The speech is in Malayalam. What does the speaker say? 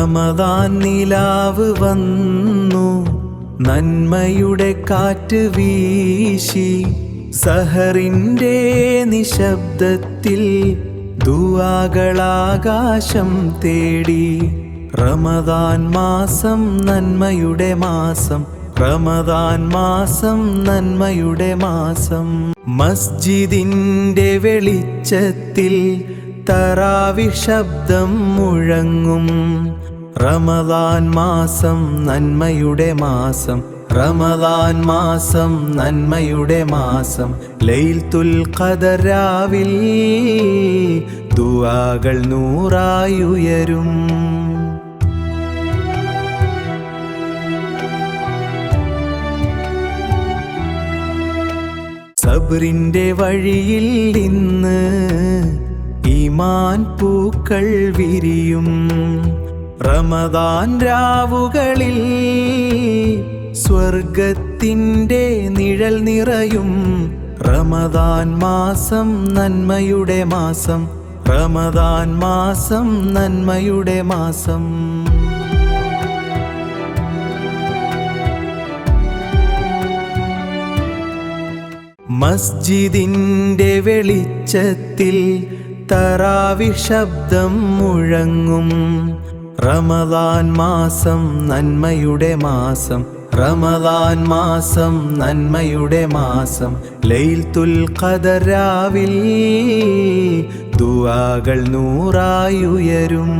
റമദാൻ നിലാവ് വന്നു, നന്മയുടെ കാറ്റ് വീശി, സഹറിൻ്റെ നിശബ്ദത്തിൽ ദുആകളാകാശം തേടി. റമദാൻ മാസം നന്മയുടെ മാസം, റമദാൻ മാസം നന്മയുടെ മാസം. മസ്ജിദിൻ്റെ വെളിച്ചത്തിൽ തറാവിഹ് ശബ്ദം മുഴങ്ങും. റമദാൻ മാസം നന്മയുടെ മാസം, റമദാൻ മാസം നന്മയുടെ മാസം. ലൈലത്തുൽ ഖദർ രാവിൽ ദുആകൾ നൂറായുയരും. സബ്റിന്റെ വഴിയിൽ ഇന്ന് ഈമാൻ പൂക്കൾ വിരിയും. റമദാൻ രാവുകളിൽ സ്വർഗത്തിൻ്റെ നിഴൽ നിറയും. റമദാൻ മാസം നന്മയുടെ മാസം, റമദാൻ മാസം നന്മയുടെ മാസം. മസ്ജിദിൻ്റെ വെളിച്ചത്തിൽ തറാവിഹ് ശബ്ദം മുഴങ്ങും. റമദാൻ മാസം നന്മയുടെ മാസം, റമദാൻ മാസം നന്മയുടെ മാസം. ലൈലത്തുൽ ഖദർ രാവിൽ ദുആകൾ നൂറായുയരും.